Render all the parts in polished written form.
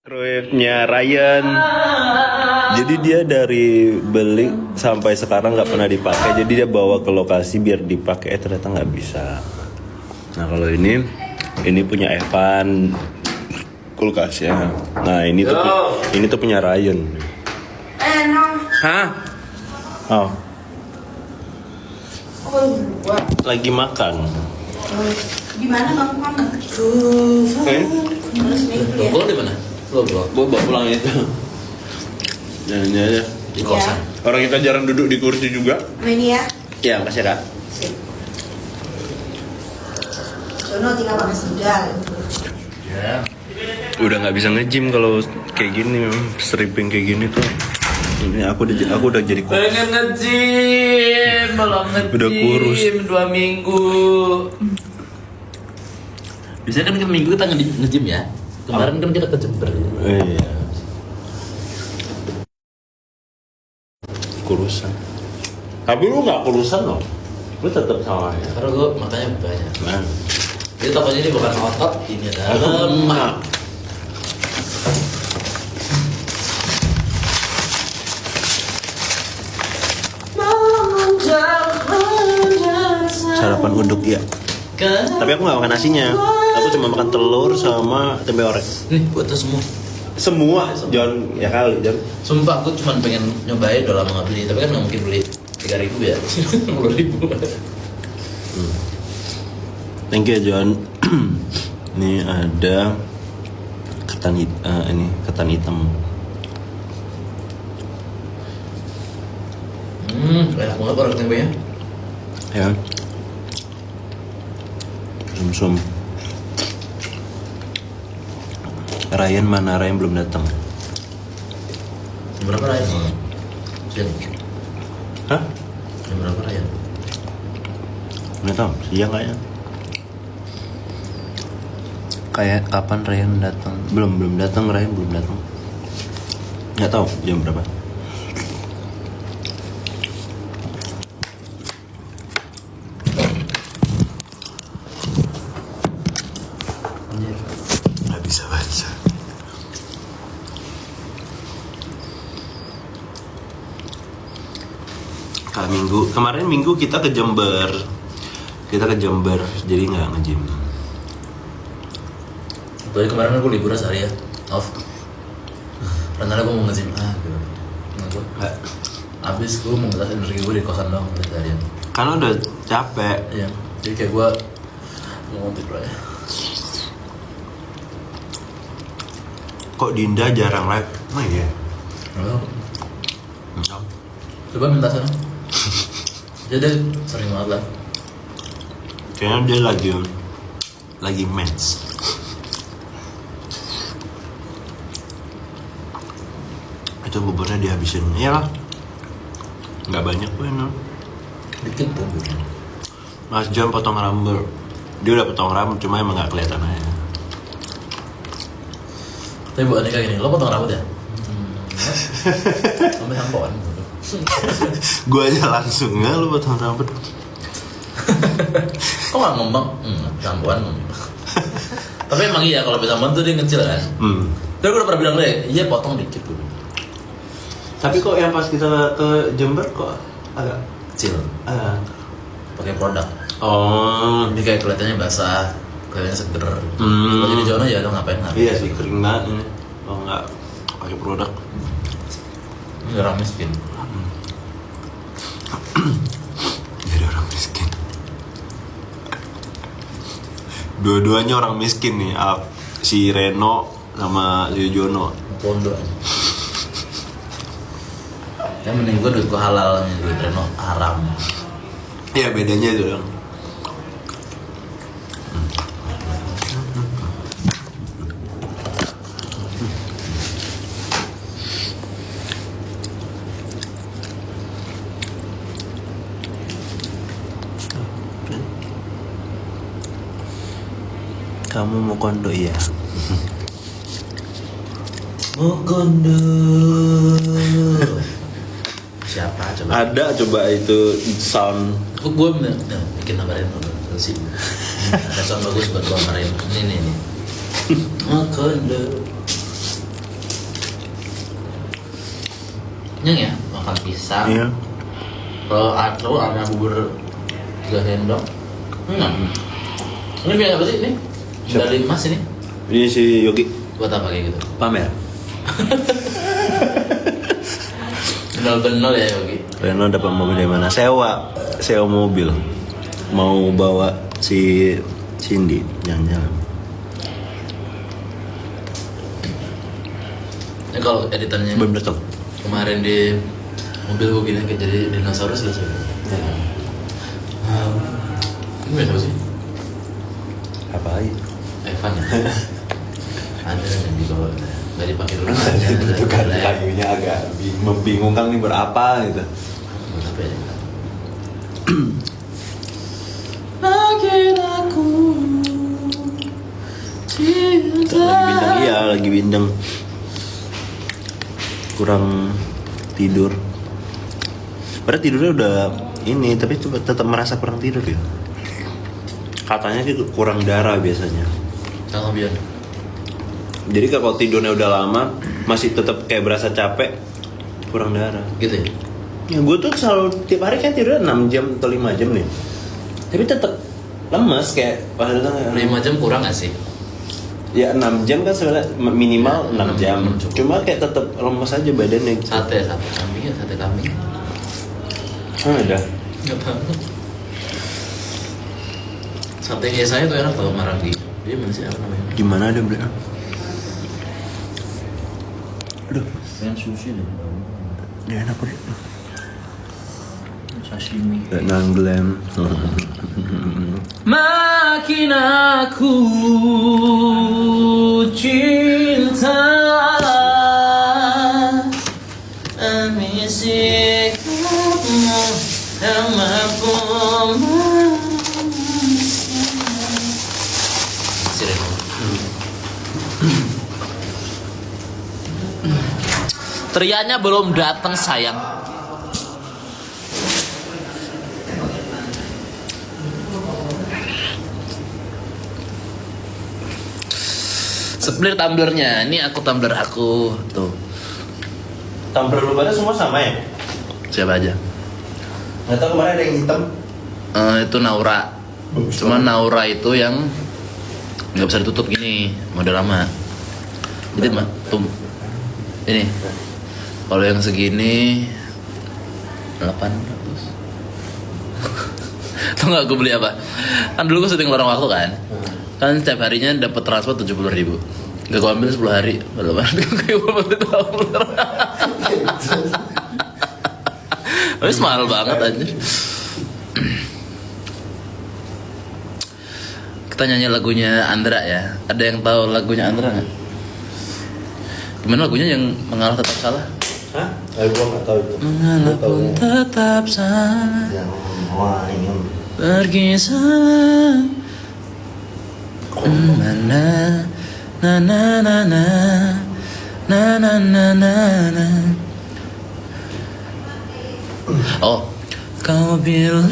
Kruidnya Ryan. Jadi dia dari beli sampai sekarang nggak pernah dipakai. Jadi dia bawa ke lokasi biar dipakai. Ternyata nggak bisa. Nah kalau ini punya Evan kulkasnya. Nah ini tuh punya Ryan. Hah? Oh. Lagi makan. Gimana bang kamu? Lo di mana? Lo Gue bawa pulang itu. Ini aja. di kosan. Orang kita jarang duduk di kursi juga. Nah ini ya. Ya makasih kak. Sip. Sono tinggal pakai sendal. Ya. Udah nggak bisa nge-gym kalau kayak gini, stripping kayak gini tuh. Ini aku udah jadi kurus. Pengen nge-gym, belum nge-gym. Udah kurus. 2 minggu. Biasanya kan minggu kita nge-gym ya. Kemarin kan kita ke Jember. Iya. Kurusan. Tapi lu nggak kurusan loh. Lu tetap sama ya. Karena gue makanya banyak. Nah. Jadi tokonya ini bukan otot, ini adalah lemak. Sarapan uduk ya. Tapi aku nggak makan nasinya. Aku cuma makan telur sama tempe orek. Nih buat tuh semua. Semua, John ya kali, John. Sumpah aku cuma pengen nyobain, udah lama nggak beli. Tapi kan nggak mungkin beli 3.000 ya. 10.000. Thank you, John. Ini ada ketan hitam. Enak banget orang tempenya. Ya. Sum-sum. Ryan mana? Ryan belum datang. Jam berapa Ryan? Siang. Hah? Jam berapa Ryan? Nggak tahu. Siang kayaknya. Kayak kapan Ryan datang? Belum datang. Ryan belum datang. Nggak tahu jam berapa. Nggak bisa baca. Kemarin minggu kita ke Jember. Jadi nggak nge-gym. Tadi kemarin aku liburan sehari ya, off. Rencana gue mau nge-gym, gitu. Nah, gue abis gue mau ngelas energi gue di kosan dong, seharian. Karena udah capek. Iya, jadi kayak gue mau tidur aja. Kok Dinda jarang live? Oh iya. Lalu, coba minta sana. Jadi sering banget lah. Kayaknya dia lagi mens. Itu buburnya dihabisin. Iyalah. Nggak banyak kok ini. Dikit tuh. Mas John potong rambut. Dia udah potong rambut, cuma emang nggak kelihatan aja. Tapi Bu Anika gini, lo potong rambut ya? Sampai sampoan. Gua aja langsung nggak lu potong rambut. Kok nggak ngomong? Sampoan. Tapi emang iya kalau bisa sampoan tuh dia kecil kan? Tapi gue udah pernah bilang deh, iya potong dikit dulu. Tapi kok yang pas kita ke Jember kok agak Kecil. Pakai produk. Oh. Jadi kayak kelihatannya basah, kelihatannya seger. Kalau jadi Jono ya udah ngapain? Iya sih kering banget ini. Oh nggak pakai produk. Ini orang miskin. Jadi orang miskin. Dua-duanya orang miskin nih. Si Reno sama si Jono. Pondok aja. Yang mending gue duit gue halal, duit Reno haram. Ya bedanya itu dong. Kamu mau kondo ya? Mau kondo. Siapa coba? Ada coba itu sound. Gue bikin nama Reno sih. Ada sound bagus buat gue kemarin. Ini. Mau kondo. Nyeng ya, makan pisang. Iya. Kalau ada bubur 3 sendok. Ini biar apa sih ini? Siapa? Dari Mas ini. Ini si Yogi Buat apa kayak gitu? pamer. Benol-benol ya Yogi. Reno dapat mobil dari mana? Sewa mobil. Mau bawa si Cindy jalan-jalan. Ini kalau editannya Belum datang. kemarin di mobil gue gini kayak jadi dinosaurus lah sebenarnya. Ini biasa apa sih? Apa aja? Evan ya? Ada yang dibawa nggak dipakai dulu. Itu kan kayunya agak membingungkan nih berapa gitu. Buat apa ya? Makin aku cinta. Lagi bindeng, iya lagi bindeng. Kurang tidur. Padahal tidurnya udah ini, tapi tetap merasa kurang tidur ya. Katanya sih kurang darah biasanya. Kalau biar Jadi kalau tidurnya udah lama masih tetap kayak berasa capek, kurang darah. gitu ya? Ya gue tuh selalu tiap hari kan tidurnya 6 jam atau 5 jam nih. Tapi tetap lemes kayak pas datang 5 jam kurang nggak sih? ya 6 jam kan sebenarnya minimal 6 jam. cukup. Cuma kayak tetap lemes aja badannya gitu. Sate kambing ya, sate kambing. Ada. Nggak tahu. Sate kayak saya tuh enak tau Marangi. Dia mana sih apa namanya? Gimana ada beli? Aduh, Pengen sushi deh. ya enak beli. Sashimi. Nangglem. Makin aku cinta ambisi kamu yang mampu Teriaknya belum datang sayang. Sebenarnya tumblernya, ini tumbler aku tuh. Tumbler lu pada semua sama ya? Siapa aja? Nggak tahu kemarin ada yang hitam. Itu Naura. Cuma Naura itu yang nggak bisa ditutup gini, model lama. Jadi ini. Kalau yang segini 800. Tau nggak gue beli apa? Kan dulu gue syuting Lorong Waktu kan. Kan setiap harinya dapat transfer 70.000. Gak gue ambil 10 hari. Belum ada gue beli tumbler. Tapi mahal banget anjir. Kita nyanyi lagunya Andra ya. Ada yang tahu lagunya Andra nggak? Gimana lagunya yang mengalah tetap salah? Hah? Gue nggak tahu itu. Mengalah pun tetap salah. Yang ini. Pergi salah. Na na na na na na na na na na na. Oh, kau bilang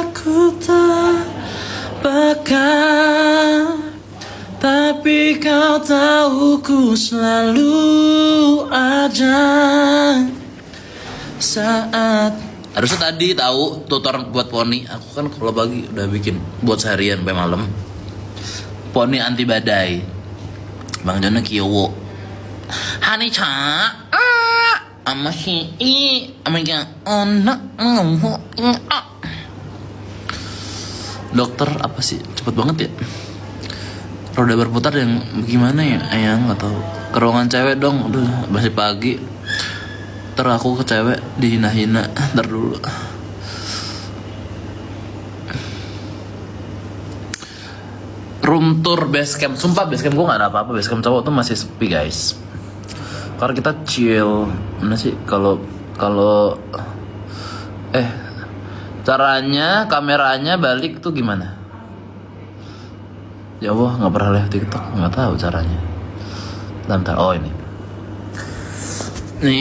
aku tak bakal, tapi kau tahu ku selalu ada saat. Harusnya tadi tahu tutor buat poni. Aku kan kalau pagi udah bikin buat seharian sampai malam. Poni anti badai. Bang Jono Kiyowo. Hani cha. Amashi i amiga ona dokter apa sih cepet banget ya roda berputar yang gimana ya ayang atau ke ruangan cewek dong udah masih pagi aku ke cewek dihina-hina ntar dulu room tour base camp sumpah base camp gue gak ada apa-apa base camp cowok tuh masih sepi guys karena kita chill mana sih kalau caranya kameranya balik tuh gimana ya Allah nggak pernah lihat TikTok nggak tahu caranya bentar oh ini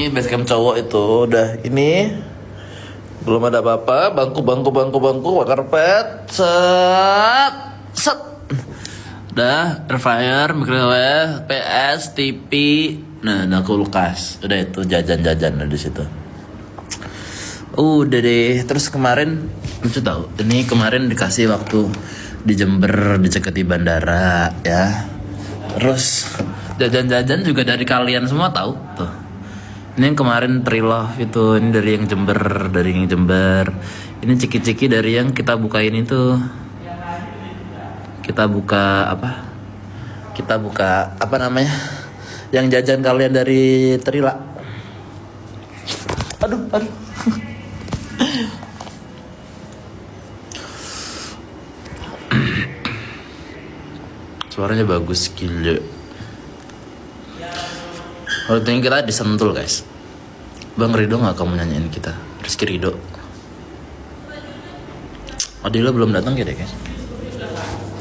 basecamp cowok itu udah ini belum ada apa-apa bangku karpet set udah air fryer microwave PS TV Nah, ada kulkas. Udah itu jajan-jajan di situ. Udah deh. Terus kemarin lucu tahu. Ini kemarin dikasih waktu di Jember diceketi bandara ya. Terus jajan-jajan juga dari kalian semua tahu tuh. Ini yang kemarin Trilove itu, ini dari yang Jember. Ini ciki-ciki dari yang kita bukain itu. Kita buka apa namanya? Yang jajan kalian dari Trila. Aduh. Suaranya bagus gila. Waktu ini kita disentul guys. Bang Rido gak kamu nyanyiin kita? Rizky Rido. Adila belum datang ya deh guys.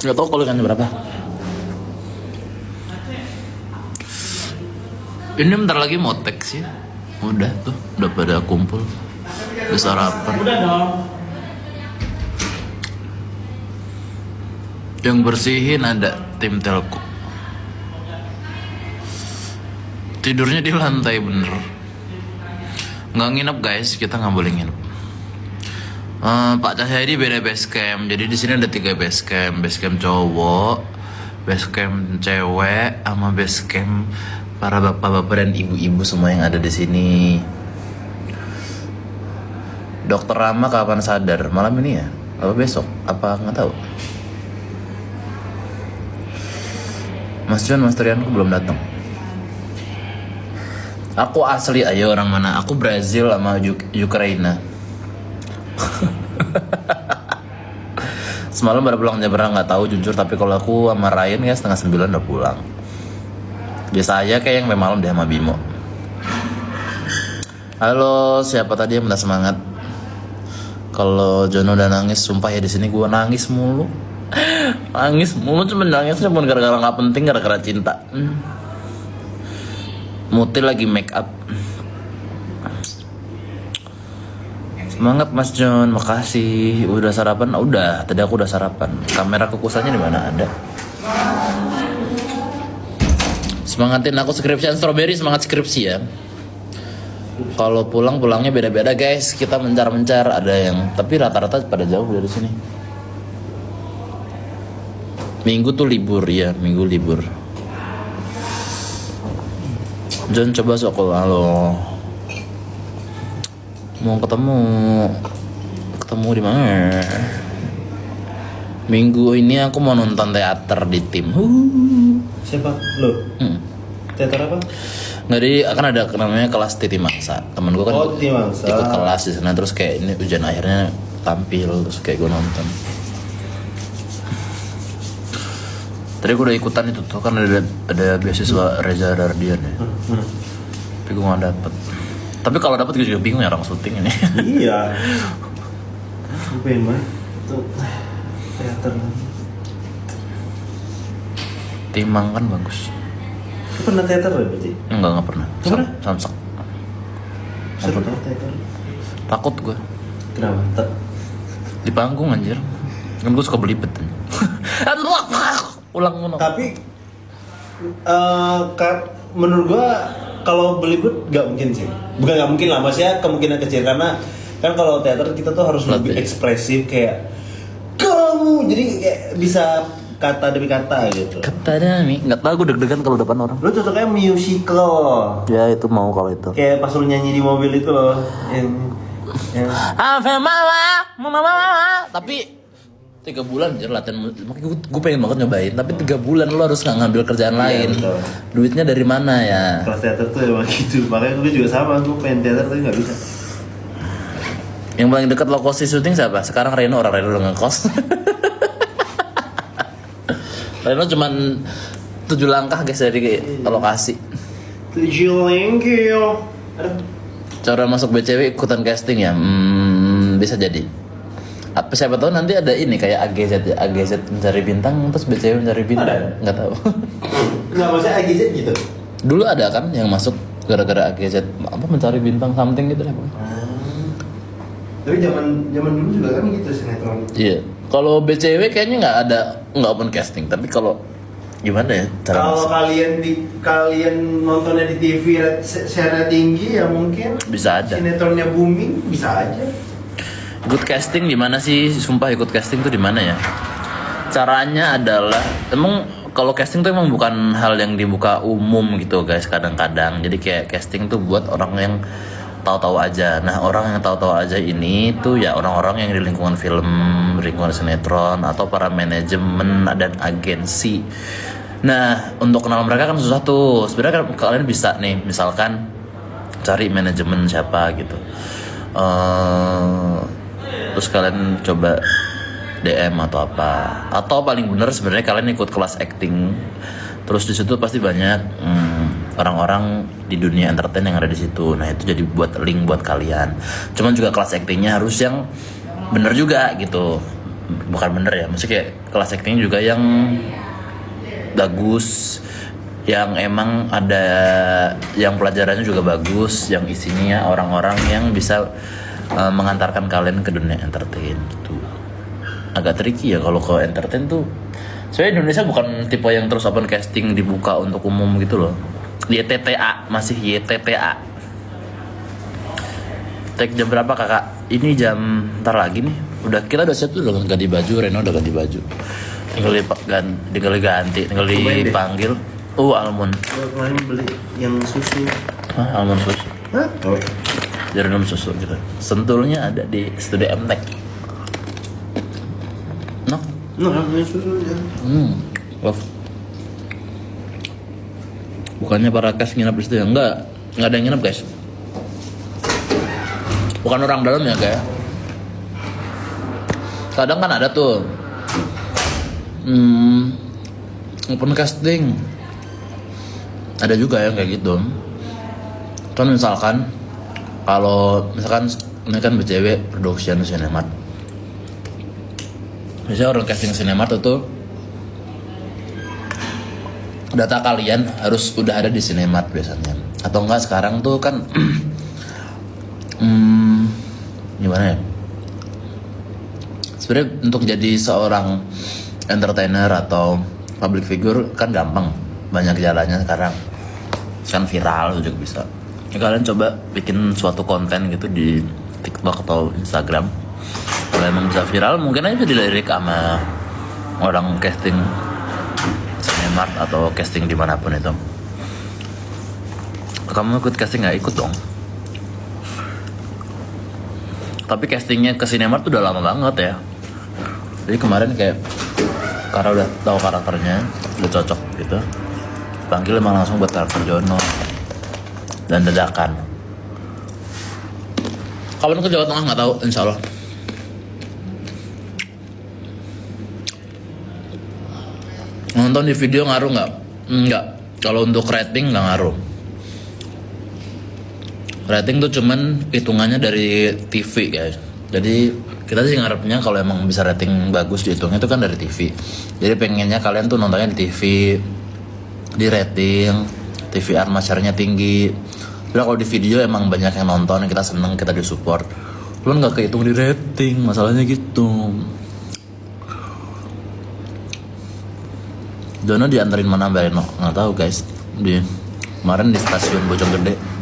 Gak tau kalau ikannya berapa. Ini bentar lagi mau teks ya. Udah tuh, udah pada kumpul. Udah sarapan. Udah dong. Yang bersihin ada tim telco. Tidurnya di lantai bener. Nggak nginep guys, kita nggak boleh nginep. Pak Cahyadi beda base camp. Jadi di sini ada 3 base camp. Base camp cowok, base camp cewek, sama base camp para bapak-bapak dan ibu-ibu semua yang ada di sini. Dokter Rama kapan sadar? Malam ini ya? Apa besok? Apa nggak tahu? Mas John, Mas Trianku belum datang. Aku asli ayo orang mana? Aku Brazil sama Ukraina. Semalam baru pulang jam berapa nggak tahu jujur, tapi kalau aku sama Ryan ya 8:30 udah pulang. Biasa aja kayak yang malam deh sama Bimo. Halo, siapa tadi yang minta semangat? Kalau Jono udah nangis, sumpah ya di sini gue nangis mulu. Nangis mulu, cuma gara-gara nggak penting, gara-gara cinta. Muti lagi make up. Semangat Mas John, makasih. Udah sarapan? Udah, tadi aku udah sarapan. Kamera kukusannya di mana ada? Semangatin aku skripsian strawberry, semangat skripsi ya. Kalau pulangnya beda-beda guys. Kita mencar-mencar, ada yang tapi rata-rata pada jauh dari sini. Minggu tuh libur ya, Minggu libur. John coba sokol, halo. Mau ketemu di mana? Minggu ini aku mau nonton teater di tim. Siapa? Lo? Teater apa? Nggak di, akan ada namanya kelas Titi Mangsa. Temen gue kan Titi Mangsa. ikut kelas di sana, terus kayak ini ujian akhirnya tampil, terus kayak gue nonton. Tadi gue udah ikutan itu tuh, kan ada beasiswa Reza Dardian ya. Tapi gue nggak dapet. Tapi kalau dapet gue juga bingung ya orang syuting ini. Iya. Gue pengen banget tuh teater. Timang kan bagus. Lu pernah teater berarti? Enggak pernah. Pernah? Samsak. Seru tau teater. Takut gue Kenapa? di panggung anjir. Kan gue suka belibet. Ulang. Tapi menurut gua kalau belibet nggak mungkin sih. Bukan nggak mungkin lah, maksudnya kemungkinan kecil karena kan kalau teater kita tuh harus lebih ekspresif kayak kamu, jadi kayak bisa kata demi kata gitu. Kata demi, nggak tahu gue deg-degan kalau depan orang. Lu cocoknya musical. Ya itu mau kalau itu. Kayak pas lu nyanyi di mobil itu loh, yang mama. Tapi 3 bulan aja latihan, makanya gue pengen banget nyobain. Tapi 3 bulan lo harus nggak ngambil kerjaan lain. Betul. Duitnya dari mana ya? kelas teater tuh emang gitu. Makanya gue juga sama, gue pengen teater tapi nggak bisa. Yang paling dekat lokasi syuting siapa? Sekarang Reno udah ngekos. Reno cuman 7 langkah guys dari lokasi. 7 langkah. Cara masuk BCW ikutan casting ya? Bisa jadi. Apa siapa tahu nanti ada ini kayak AGZ ya, AGZ mencari bintang terus BCW mencari bintang. Nggak tahu. Nggak, maksudnya AGZ gitu. Dulu ada kan yang masuk gara-gara AGZ apa mencari bintang something gitu lah. Tapi zaman dulu juga kan gitu sinetron. Iya. Kalau BCW kayaknya nggak open casting, tapi kalau gimana ya cara Kalau kalian nontonnya di TV share-nya tinggi ya mungkin bisa aja. sinetronnya booming bisa aja. Ikut casting di mana sih? Sumpah ikut casting tuh di mana ya? Caranya adalah emang kalau casting tuh emang bukan hal yang dibuka umum gitu guys kadang-kadang. Jadi kayak casting tuh buat orang yang tahu-tahu aja. Nah, orang yang tahu-tahu aja ini tuh ya orang-orang yang di lingkungan film, lingkungan sinetron atau para manajemen dan agensi. Nah, untuk kenal mereka kan susah tuh. Sebenarnya kan kalian bisa nih, misalkan cari manajemen siapa gitu. Terus kalian coba DM atau apa. Atau paling bener sebenarnya kalian ikut kelas acting. Terus di situ pasti banyak orang-orang di dunia entertain yang ada di situ. Nah, itu jadi buat link buat kalian. Cuman juga kelas actingnya harus yang bener juga gitu. Bukan bener ya, maksudnya kayak kelas acting juga yang bagus, yang emang ada yang pelajarannya juga bagus, yang isinya orang-orang yang bisa mengantarkan kalian ke dunia entertain gitu. Agak tricky ya kalau ke entertain tuh. Soalnya Indonesia bukan tipe yang terus open casting dibuka untuk umum gitu loh. YTTA, masih YTTA. Take jam berapa kakak? Ini jam ntar lagi nih. Kita udah siap tuh udah ganti baju, Reno udah ganti baju. Tinggal diganti, tinggal dipanggil. Almond. Kemarin beli yang susu. Hah, almond susu. Hah? Oh. Jadi minum susu gitu. Sentulnya ada di Studio MTech. No? Yang susu ya. Love. Bukannya para kas nginap di situ ya? Enggak ada yang nginap guys. Bukan orang dalam ya kayak. Kadang kan ada tuh open casting. Ada juga yang kayak gitu. Kan misalkan kalau misalkan ini kan BCW production Cinemat. Misalnya orang casting Cinemat itu data kalian harus udah ada di Cinemat biasanya. Atau enggak sekarang tuh kan gimana ya? Sebenarnya untuk jadi seorang entertainer atau public figure kan gampang, banyak jalannya sekarang. Kan viral juga bisa. Ya, kalian coba bikin suatu konten gitu di TikTok atau Instagram. Kalau emang bisa viral, mungkin aja dilirik sama orang casting Cinemark atau casting dimanapun itu. Kamu ikut casting nggak? Ikut dong. Tapi castingnya ke Cinemark tuh udah lama banget ya. Jadi kemarin kayak karena udah tahu karakternya, udah cocok gitu. Panggil emang langsung buat karakter Jono. Dan dadakan. Kapan ke Jawa Tengah nggak tahu, insya Allah. Nonton di video ngaruh nggak? Nggak. Kalau untuk rating nggak ngaruh. Rating tuh cuman hitungannya dari TV guys. Jadi kita sih ngarepnya kalau emang bisa rating bagus dihitungnya itu kan dari TV. Jadi pengennya kalian tuh nontonnya di TV, di rating, TVR masyarnya tinggi. Tapi kalau di video emang banyak yang nonton, kita seneng, kita disupport. Cuman nggak kehitung di rating, masalahnya gitu. Jono diantarin mana Mbak Reno? Nggak tahu guys. Kemarin di stasiun Bojonggede.